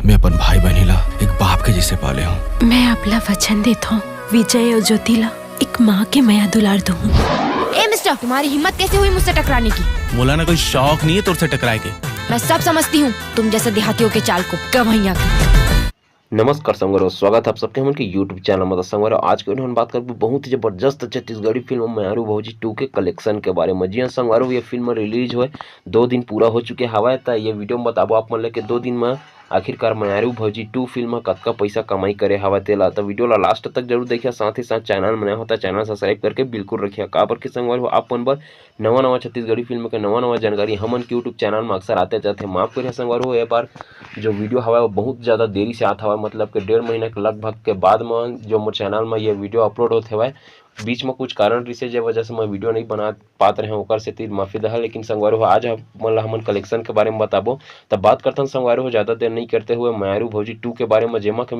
मैं अपन भाई बहनीला एक बाप के जैसे पाले हूँ। मैं अपना वचन देता हूँ विजय और ज्योतिला एक माँ के मैं दुलार दूँ। ए मिस्टर, तुम्हारी हिम्मत कैसे हुई मुझसे टकराने की? बोला ना कोई शौक नहीं है तुझसे टकराए के। मैं सब समझती हूँ तुम जैसे देहातियों के चाल को। कब भैया नमस्कार संगवारो, स्वागत है आप सबके हमारे यूट्यूब चैनल में। संगवारो आज के वीडियो में बात करेंगे बहुत ही जबरदस्त छत्तीसगढ़ी फिल्म मायारू भौजी 2 के कलेक्शन के बारे में। जी हाँ संगवारो, ये फिल्म रिलीज हुए 2 दिन पूरा हो चुके हवा। तो ये वीडियो में बताबो आप मन ले के 2 दिन में आखिरकार मायारू भौजी 2 फिल्म कतका पैसा कमाई करे हवा तेला। तो वीडियो ला लास्ट तक जरूर देखिए, साथ ही साथ चैनल में नया होता चैनल सब्सक्राइब करके बिल्कुल रखिए। काबर के संगवारो आप मन बर नवा छत्तीसगढ़ी फिल्म के नवा जानकारी हमन के यूट्यूब चैनल में अक्सर आते जाते। माफ करिए संगवारो, ये बार जो वीडियो हवा वो बहुत ज़्यादा देरी से आता हवा, मतलब कि 1.5 महीने के लगभग के बाद में जो मोर चैनल में ये वीडियो अपलोड होते हुए। बीच में कुछ कारण रिसे जे वजह से मैं वीडियो नहीं बना पाते रहे, ओकर से तीर माफी दहा। लेकिन संगवारो आज हमन कलेक्शन के बारे में बताबो। तब बात करते हैं संगवारो ज़्यादा देर नहीं करते हुए मायारू भौजी 2 के बारे में, जेमा के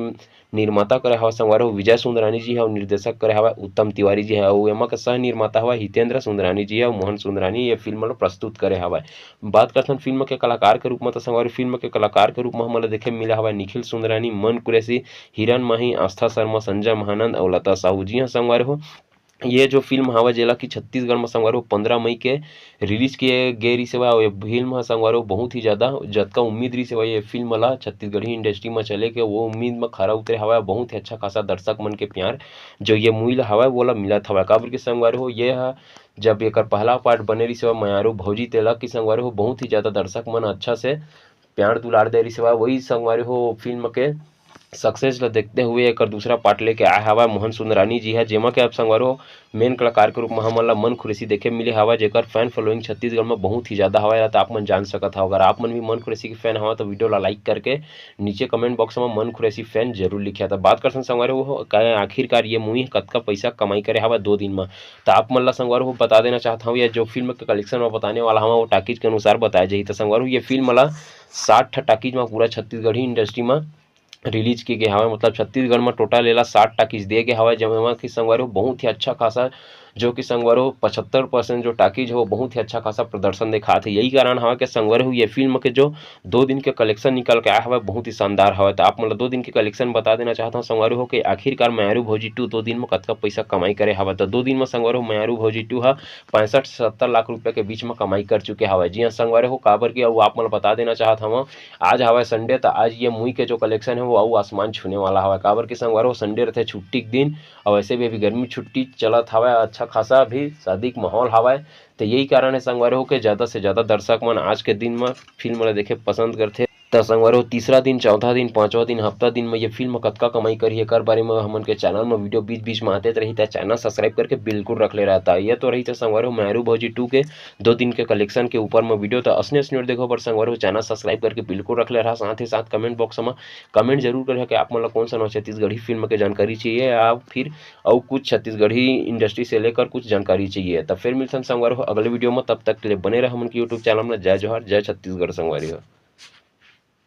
निर्माता करे हवा संगवारो विजय सुंदरानी जी है और निर्देशक करे हवा उत्तम तिवारी जी है और एमा के सह निर्माता हवा हितेंद्र सुंदरानी जी है और मोहन सुंदरानी ये फिल्म प्रस्तुत करे हवा। बात करते हैं फिल्म के कलाकार के रूप में। तो संगवारो फिल्म के कलाकार के रूप में हमें देखे मिला हवा निखिल सुंदरानी, मन कुरैसी, हिरन माही, आस्था शर्मा, संजय महानंद और लता साहू। जी हाँ संगवारो, ये जो फिल्म हवा जेला कि छत्तीसगढ़ में संगवारो 15 मई के रिलीज किए गए रही सेवा। ये फिल्म संगवारो बहुत ही ज़्यादा जतका उम्मीद रही सेवा ये फिल्म ला छत्तीसगढ़ी इंडस्ट्री में चले के वो उम्मीद में खरा उतरे हवा। बहुत ही अच्छा खासा दर्शक मन के प्यार जो ये मूवी ला हवा वो ला मिलत हवा। काबर के संगवारो ये है जब एक पहला पार्ट बने रही सेवा मायारू भौजी तेला कि संगवारो बहुत ही ज़्यादा दर्शक मन अच्छा से प्यार दुलार दे रही सेवा। वही संगवारो फिल्म के सक्सेस ला देखते हुए एक दूसरा पार्ट लेके आया हवा मोहन सुंदरानी जी है, जेमा के आप संगवारो मेन कलाकार के रूप में हमन ला मन खुरैसी देखे मिले हवा, जेकर फैन फॉलोइंग छत्तीसगढ़ में बहुत ही ज़्यादा हवा। तो आप मन जान सकत हो, अगर आप मन भी मन खुरैसी के फैन हवा तो वीडियो ला लाइक करके नीचे कमेंट बॉक्स में मन खुरैसी फैन जरूर लिखिया। था बात करते संगवारो आखिरकार ये मूवी कतका पैसा कमाई करे हवा 2 दिन में। तो आप मन ला संगवारो बता देना चाहता हूँ, ये जो फिल्म के कलेक्शन में बताने वाला हवा वो टाकीज के अनुसार बताया जाए। तो संगवारो ये फिल्म ला 60 टाकीज में पूरा छत्तीसगढ़ी इंडस्ट्री में रिलीज की गई हवा, मतलब छत्तीसगढ़ में टोटल एला 60 टाकीज दिए गए हवा। जमा की संगवारो बहुत ही अच्छा खासा जो कि संगवारो 75% जो टाकीज है वो बहुत ही अच्छा खासा प्रदर्शन दिखा थे। यही कारण हवा कि संगवारो ये फिल्म के जो 2 दिन के कलेक्शन निकल के आया हवा बहुत ही शानदार हवा। तो आप मतलब 2 दिन के कलेक्शन बता देना चाहता हूँ संगवारो हो कि आखिरकार मायारू भौजी 2 2 दिन में कतका पैसा कमाई करे हवा। तो 2 दिन में संगवारो मायारू भौजी 2 है 65 से 70 लाख रुपये के बीच में कमाई कर चुके हवा। जी हाँ संगवारो हो, काबर की आप मतलब बता देना चाहता हूँ आज हवा संडे। तो आज ये मूवी के जो कलेक्शन है वो आऊ आसमान छूने वाला हवा। काबर की संगवारो संडे रहते छुट्टी के दिन और वैसे भी अभी गर्मी छुट्टी चलत हवा, अच्छा खासा भी शादी का माहौल हवा। तो यही कारण है संगवारो के ज़्यादा से ज़्यादा दर्शक मन आज के दिन में फिल्म देखे पसंद करते। तो संगवारो तीसरा दिन, चौथा दिन, 5वां दिन, हफ्ता दिन में ये फिल्म कतका कमाई करी है कर बारे में हमन के चैनल में वीडियो बीच बीच में आते रही था। चैनल सब्सक्राइब करके बिल्कुल रख ले रहता है। ये तो रही था संगवारो मायारू भौजी 2 के 2 दिन के कलेक्शन के ऊपर में वीडियो। तो असने देखो पर संगवारो चैनल सब्सक्राइब करके बिल्कुल रख ले रहा। साथ ही साथ कमेंट बॉक्स में कमेंट जरूर करें कि आप मतलब कौन सा छत्तीसगढ़ी फिल्म की जानकारी चाहिए या फिर और कुछ छत्तीसगढ़ी इंडस्ट्री से लेकर कुछ जानकारी चाहिए। तब फिर मिलते हैं संगवारो अगले वीडियो में, तब तक के लिए बने रहे हमन के यूट्यूब चैनल में। जय जोहार, जय छत्तीसगढ़ संगवारी हो।